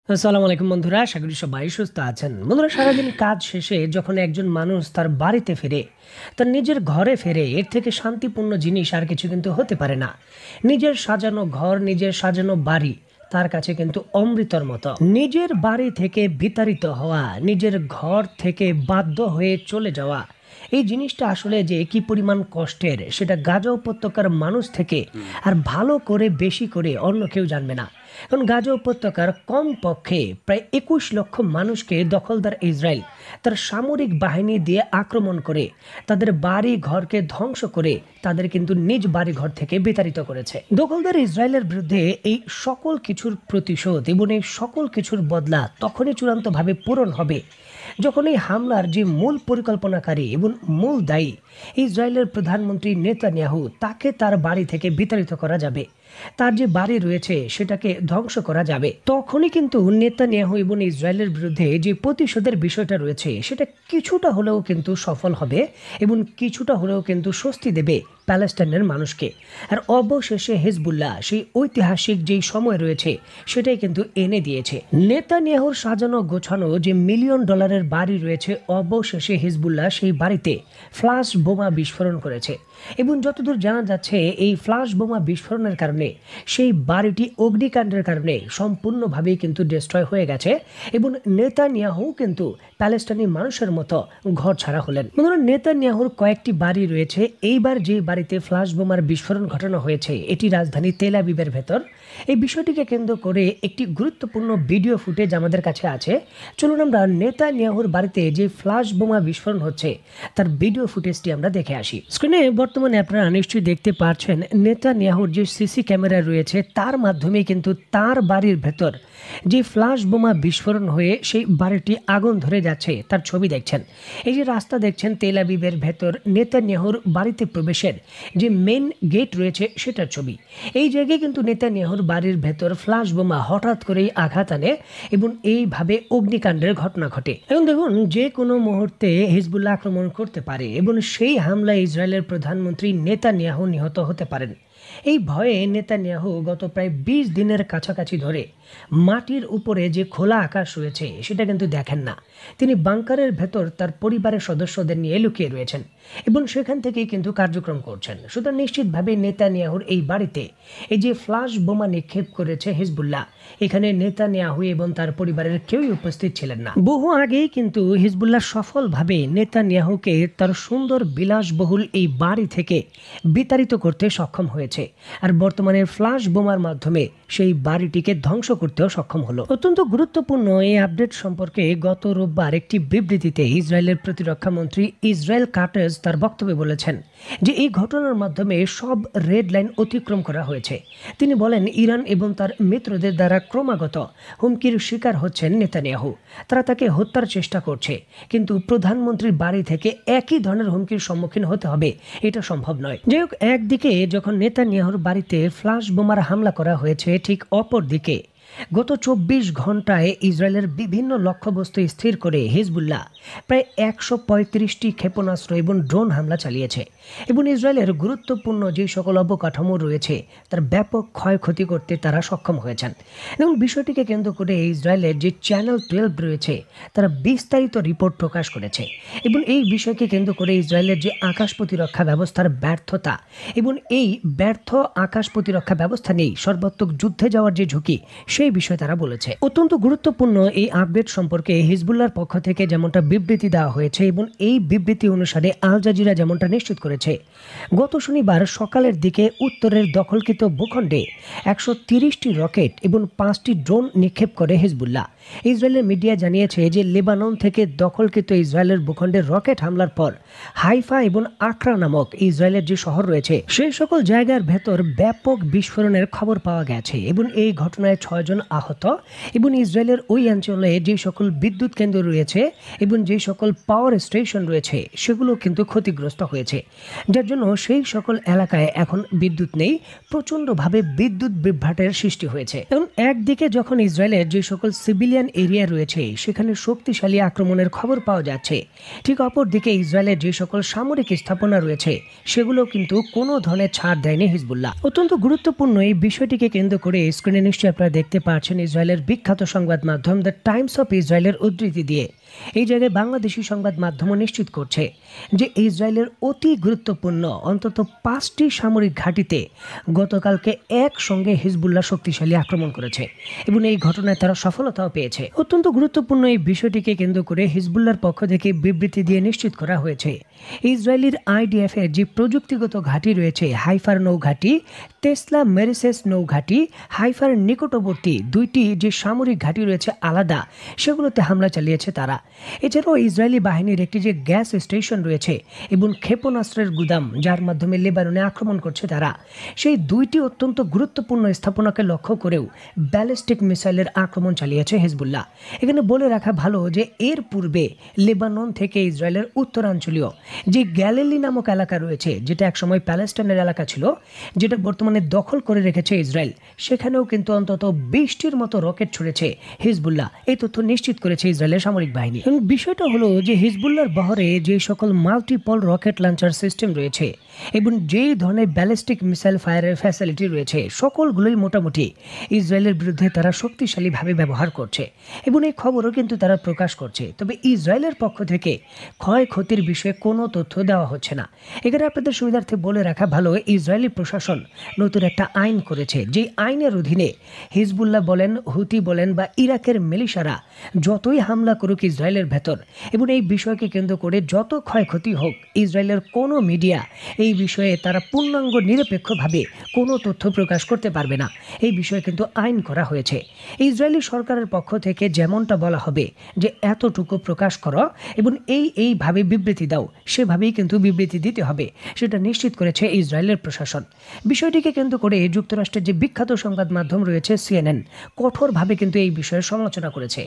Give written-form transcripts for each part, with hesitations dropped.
আসসালামু আলাইকুম বন্ধুরা, আশা করি সবাই সুস্থ আছেন। বন্ধুরা, সারাদিন কাজ শেষে যখন একজন মানুষ তার বাড়িতে ফেরে, তার নিজের ঘরে ফেরে, এর থেকে শান্তিপূর্ণ জিনিস আর কিছু কিন্তু হতে পারে না। নিজের সাজানো ঘর, নিজের সাজানো বাড়ি তার কাছে কিন্তু অমৃতর মতো। নিজের বাড়ি থেকে বিতাড়িত হওয়া, নিজের ঘর থেকে বাধ্য হয়ে চলে যাওয়া, এই জিনিসটা আসলে যে কি পরিমাণ কষ্টের সেটা গাজা উপত্যকার মানুষ থেকে আর ভালো করে বেশি করে অন্য কেউ জানবে না। কারণ গাজা উপত্যকার কমপক্ষে প্রায় 21 লক্ষ মানুষকে দখলদার ইসরায়েল তার সামরিক বাহিনী দিয়ে আক্রমণ করে, তাদের বাড়ি ঘরকে ধ্বংস করে, তাদের কিন্তু নিজ বাড়ি ঘর থেকে বিতাড়িত করেছে। দখলদার ইসরায়েলের বিরুদ্ধে এই সকল কিছুর প্রতিশোধ এবং এই সকল কিছুর বদলা তখনই চূড়ান্তভাবে পূরণ হবে যখন এই হামলার যে মূল পরিকল্পনাকারী এবং মূল দায়ী ইসরায়েলের প্রধানমন্ত্রী নেতানিয়াহু, তাকে তার বাড়ি থেকে বিতাড়িত করা যাবে, তার যে বাড়ি রয়েছে সেটাকে ধ্বংস করা যাবে। তখনই কিন্তু নেতানিয়াহু এবং ইসরায়েলের বিরুদ্ধে যে প্রতিশোধের বিষয়টা রয়েছে সেটা কিছুটা হলেও কিন্তু সফল হবে এবং কিছুটা হলেও কিন্তু স্বস্তি দেবে প্যালেস্টাইনের মানুষকে। আর অবশেষে হিজবুল্লাহ সেই ঐতিহাসিক যেই সময় রয়েছে সেটাই কিন্তু এনে দিয়েছে। নেতানিয়াহুর সাজানো গোছানো যে মিলিয়ন ডলারের বাড়ি রয়েছে, অবশেষে হিজবুল্লাহ সেই বাড়িতে ফ্লাশ বোমা বিস্ফোরণ করেছে এবং যতদূর জানা যাচ্ছে এই ফ্লাশ বোমা বিস্ফোরণের কারণে সেই বাড়িটি অগ্নিকাণ্ডের কারণে সম্পূর্ণভাবেই কিন্তু ডিস্ট্রয় হয়ে গেছে এবং নেতানিয়াহু কিন্তু প্যালেস্টাইনি মানুষের মতো ঘর ছাড়া হলেন। বন্ধুরা, নেতানিয়াহুর কয়েকটি বাড়ি রয়েছে। এইবার যে বাড়িতে ফ্লাশ বোমার বিস্ফোরণ ঘটানো হয়েছে এটি রাজধানী তেল আবিবের ভেতর। এই বিষয়টিকে কেন্দ্র করে একটি গুরুত্বপূর্ণ ভিডিও ফুটেজ আমাদের কাছে আছে। চলুন আমরা নেতানিয়াহুর বাড়িতে যে ফ্লাশ বোমা বিস্ফোরণ হচ্ছে তার ভিডিও ফুটেজটি আমরা দেখে আসি। স্ক্রিনে বর্তমানে আপনারা নিশ্চয়ই দেখতে পাচ্ছেন নেতানিয়াহুর যে সিসি ক্যামেরা রয়েছে তার মাধ্যমে কিন্তু তার বাড়ির ভেতর যে ফ্লাশ বোমা বিস্ফোরণ হয়ে সেই বাড়িটি আগুন ধরে যাচ্ছে তার ছবি দেখছেন। এই যে রাস্তা দেখছেন তেল আবিবের ভেতর নেতানিয়াহুর বাড়িতে প্রবেশের যে মেন গেট রয়েছে সেটার ছবি। এই জায়গায় কিন্তু নেতানিয়াহুর বাড়ির ভেতর ফ্লাশ বোমা হঠাৎ করেই আঘাত আনে এবং এইভাবে অগ্নিকাণ্ডের ঘটনা ঘটে। এবং দেখুন, যে কোনো মুহূর্তে হিজবুল্লাহ আক্রমণ করতে পারে এবং সেই হামলায় ইসরায়েলের প্রধানমন্ত্রী নেতানিয়াহু নিহত হতে পারেন। এই ভয়ে নেতানিয়াহু গত প্রায় 20 দিনের কাছাকাছি ধরে মাটির উপরে যে খোলা আকাশ রয়েছে সেটা কিন্তু দেখেন না। তিনি বাংকারের ভেতর তার পরিবারের সদস্যদের নিয়ে লুকিয়ে রয়েছেন এবং সেখান থেকেই কিন্তু কার্যক্রম করছেন। সুতরাং নিশ্চিতভাবে নেতানিয়াহুর এই বাড়িতে এই যে ফ্লাশ বোমা নিক্ষেপ করেছে হিজবুল্লাহ, এখানে নেতানিয়াহু এবং তার পরিবারের কেউই উপস্থিত ছিলেন না। বহু আগেই কিন্তু হিজবুল্লাহ সফলভাবে নেতানিয়াহুকে তার সুন্দর বিলাসবহুল এই বাড়ি থেকে বিতাড়িত করতে সক্ষম হয়েছে আর বর্তমানে ফ্লাশ বোমার মাধ্যমে সেই বাড়িটিকে ধ্বংস করতেও সক্ষম হলো। অত্যন্ত গুরুত্বপূর্ণ এই আপডেট সম্পর্কে গত রোববার একটি বিবৃতিতে ইসরায়েলের প্রতিরক্ষা মন্ত্রী ইসরায়েল কাটেজ তার বক্তব্যে বলেছেন যে এই ঘটনার মাধ্যমে সব রেড লাইন অতিক্রম করা হয়েছে। তিনি বলেন, ইরান এবং তার মিত্রদের দ্বারা ক্রমাগত হুমকির শিকার হচ্ছেন নেতানিয়াহু। তারা তাকে হত্যার চেষ্টা করছে, কিন্তু প্রধানমন্ত্রীর বাড়ি থেকে একই ধরনের হুমকির সম্মুখীন হতে হবে এটা সম্ভব নয়। যাই হোক, একদিকে যখন নেতানিয়াহুর বাড়িতে ফ্লাশ বোমার হামলা করা হয়েছে, ঠিক অপর দিকে গত 24 ঘন্টায় ইসরায়েলের বিভিন্ন লক্ষ্যবস্তু স্থির করে হিজবুল্লাহ প্রায় 135টি ক্ষেপণাস্ত্র এবং ড্রোন হামলা চালিয়েছে এবং ইসরায়েলের গুরুত্বপূর্ণ যে সকল অবকাঠামো রয়েছে তার ব্যাপক ক্ষয়ক্ষতি করতে তারা সক্ষম হয়েছেন। এবং বিষয়টিকে কেন্দ্র করে ইসরায়েলের যে চ্যানেল 12 রয়েছে তারা বিস্তারিত রিপোর্ট প্রকাশ করেছে এবং এই বিষয়কে কেন্দ্র করে ইসরায়েলের যে আকাশ প্রতিরক্ষা ব্যবস্থার ব্যর্থতা এবং এই ব্যর্থ আকাশ প্রতিরক্ষা ব্যবস্থা নেই সর্বাত্মক যুদ্ধে যাওয়ার যে ঝুঁকি, সেই বিষয়ে তারা বলেছে। অত্যন্ত গুরুত্বপূর্ণ এই আপডেট সম্পর্কে হিজবুল্লাহর পক্ষ থেকে যেমনটা বিবৃতি দেওয়া হয়েছে এবং এই বিবৃতি অনুসারে আল জাজিরা যেমনটা নিশ্চিত করেছে, গত শনিবার সকালের দিকে উত্তরের দখলকৃত ভূখণ্ডে 130টি রকেট এবং 5টি ড্রোন নিক্ষেপ করে হিজবুল্লাহ। ইসরায়েলের মিডিয়া জানিয়েছে যে লেবানন থেকে দখলকৃত ইসরায়েলের ভূখণ্ডে রকেট হামলার পর হাইফা এবং আকরা নামক ইসরায়েলের যে শহর রয়েছে সেই সকল জায়গার ভেতর ব্যাপক বিস্ফোরণের খবর পাওয়া গেছে এবং এই ঘটনায় 6 জন আহত এবং ইসরায়েলের ওই অঞ্চলে যে সকল বিদ্যুৎ কেন্দ্র রয়েছে এবং যে সকল পাওয়ার স্টেশন রয়েছে সেগুলো কিন্তু ক্ষতিগ্রস্ত হয়েছে যার জন্য সেই সকল এলাকায় এখন বিদ্যুৎ নেই, প্রচণ্ডভাবে বিদ্যুৎ বিভ্রাটের সৃষ্টি হয়েছে। এবং একদিকে যখন ইসরায়েলের যে সকল সিভিলিয়ান এরিয়া রয়েছে সেখানে শক্তিশালী আক্রমণের খবর পাওয়া যাচ্ছে, ঠিক অপরদিকে ইসরায়েলের যে সকল সামরিক স্থাপনা রয়েছে সেগুলো কিন্তু কোনো ধরনের ছাড় দেয়নি হিজবুল্লাহ। অত্যন্ত গুরুত্বপূর্ণ এই বিষয়টিকে কেন্দ্র করে স্ক্রিনে নিশ্চয়ই আপনারা দেখতে পাচ্ছেন ইসরায়েলের বিখ্যাত সংবাদ মাধ্যম দ্য টাইমস অফ ইসরায়েলের উদ্ধৃতি দিয়ে এই জায়গায় বাংলাদেশি সংবাদ মাধ্যমও নিশ্চিত করছে যে ইসরায়েলের অতি গুরুত্বপূর্ণ অন্তত 5টি সামরিক ঘাঁটিতে গতকালকে একসঙ্গে হিজবুল্লাহ শক্তিশালী আক্রমণ করেছে এবং এই ঘটনায় তারা সফলতাও পেয়েছে। অত্যন্ত গুরুত্বপূর্ণ এই বিষয়টিকে কেন্দ্র করে হিজবুল্লাহর পক্ষ থেকে বিবৃতি দিয়ে নিশ্চিত করা হয়েছে ইসরায়েলের আইডিএফ এর যে প্রযুক্তিগত ঘাঁটি রয়েছে, হাইফার নৌঘাঁটি, টেসলা মেরিসেস নৌঘাঁটি, হাইফার নিকটবর্তী 2টি যে সামরিক ঘাঁটি রয়েছে আলাদা, সেগুলোতে হামলা চালিয়েছে তারা। এছাড়াও ইসরায়েলি বাহিনীর একটি যে গ্যাস স্টেশন রয়েছে এবং ক্ষেপণাস্ত্রের গুদাম যার মাধ্যমে লেবাননে আক্রমণ করছে তারা, সেই 2টি অত্যন্ত গুরুত্বপূর্ণ স্থাপনাকে লক্ষ্য করেও ব্যালিস্টিক মিসাইলের আক্রমণ চালিয়েছে হিজবুল্লাহ। এখানে বলে রাখা ভালো যে এর পূর্বে লেবানন থেকে ইসরায়েলের উত্তরাঞ্চলীয় যে গ্যালিলি নামক এলাকা রয়েছে, যেটা একসময় প্যালেস্টাইনের এলাকা ছিল, যেটা বর্তমানে দখল করে রেখেছে ইসরায়েল, সেখানেও কিন্তু অন্তত 20টির মতো রকেট ছুড়েছে হিজবুল্লাহ। এই তথ্য নিশ্চিত করেছে ইসরায়েলের সামরিক বাহিনী। এবং বিষয়টা হলো যে হিজবুল্লাহর বহরে যে সকল মাল্টিপল রকেট লঞ্চার সিস্টেম রয়েছে এবং যেই ধরনের ব্যালিস্টিক মিসাইল ফায়ারের ফ্যাসিলিটি রয়েছে, সকলগুলোই মোটামুটি ইসরায়েলের বিরুদ্ধে তারা শক্তিশালীভাবে ব্যবহার করছে এবং এই খবরও কিন্তু তারা প্রকাশ করছে। তবে ইসরায়েলের পক্ষ থেকে ক্ষয়ক্ষতির বিষয়ে কোনো তথ্য দেওয়া হচ্ছে না। এখানে আপনাদের সুবিধার্থে বলে রাখা ভালো, ইসরায়েলি প্রশাসন নতুন একটা আইন করেছে, যে আইনের অধীনে হিজবুল্লাহ বলেন, হুতি বলেন বা ইরাকের মিলিশারা যতই হামলা করুক ইসরায়েলের ভেতর এবং এই বিষয়কে কেন্দ্র করে যত ক্ষয়ক্ষতি হোক, ইসরায়েলের কোনো মিডিয়া এই বিষয়ে তারা পূর্ণাঙ্গ নিরপেক্ষভাবে কোনো তথ্য প্রকাশ করতে পারবে না। এই বিষয়ে কিন্তু আইন করা হয়েছে। ইসরায়েলি সরকারের পক্ষ থেকে যেমনটা বলা হবে যে এতটুকু প্রকাশ করো এবং এইভাবে বিবৃতি দাও, সেভাবেই কিন্তু বিবৃতি দিতে হবে, সেটা নিশ্চিত করেছে ইসরায়েলের প্রশাসন। বিষয়টিকে কেন্দ্র করে যুক্তরাষ্ট্রের যে বিখ্যাত সংবাদ মাধ্যম রয়েছে CNN কঠোরভাবে কিন্তু এই বিষয়ে সমালোচনা করেছে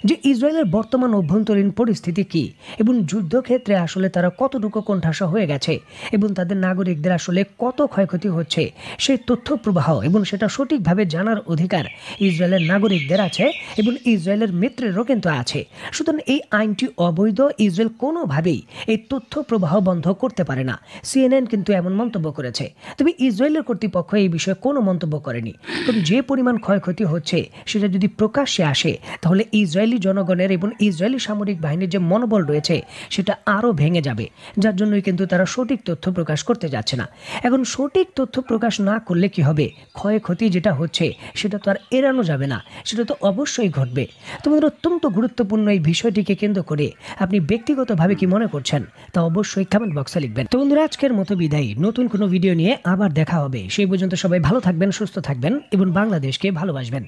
যে ইসরায়েলের বর্তমান অভ্যন্তরীণ পরিস্থিতি কি এবং যুদ্ধক্ষেত্রে আসলে তারা কতটুকু কোণঠাসা হয়ে গেছে এবং তাদের নাগরিকদের আসলে কত ক্ষয়ক্ষতি হচ্ছে, সেই তথ্য প্রবাহ এবং সেটা সঠিকভাবে জানার অধিকার ইসরায়েলের নাগরিকদের আছে এবং ইসরায়েলের মিত্রেরও কিন্তু আছে। সুতরাং এই আইনটি অবৈধ, ইসরায়েল কোনোভাবেই এই তথ্য প্রবাহ বন্ধ করতে পারে না। CNN কিন্তু এমন মন্তব্য করেছে। তবে ইসরায়েলের কর্তৃপক্ষ এই বিষয়ে কোনো মন্তব্য করেনি, কারণ যে পরিমাণ ক্ষয়ক্ষতি হচ্ছে সেটা যদি প্রকাশ্যে আসে তাহলে ইসরায়েলি জনগণের এবং ইসরায়েলি সামরিক বাহিনীর যে মনোবল রয়েছে সেটা আরও ভেঙে যাবে, যার জন্যই কিন্তু তারা সঠিক তথ্য প্রকাশ করতে যাচ্ছে না। এখন সঠিক তথ্য প্রকাশ না করলে কি হবে, ক্ষয়ক্ষতি যেটা হচ্ছে সেটা তো আর এড়ানো যাবে না, সেটা তো অবশ্যই ঘটবে। তোমাদের অত্যন্ত গুরুত্বপূর্ণ এই বিষয়টিকে কেন্দ্র করে আপনি ব্যক্তিগতভাবে কি মনে করছেন তা অবশ্যই কমেন্ট বক্সে লিখবেন। তো বন্ধুরা, আজকের মতো বিদায়, নতুন কোনো ভিডিও নিয়ে আবার দেখা হবে। সেই পর্যন্ত সবাই ভালো থাকবেন, সুস্থ থাকবেন এবং বাংলাদেশকে ভালোবাসবেন।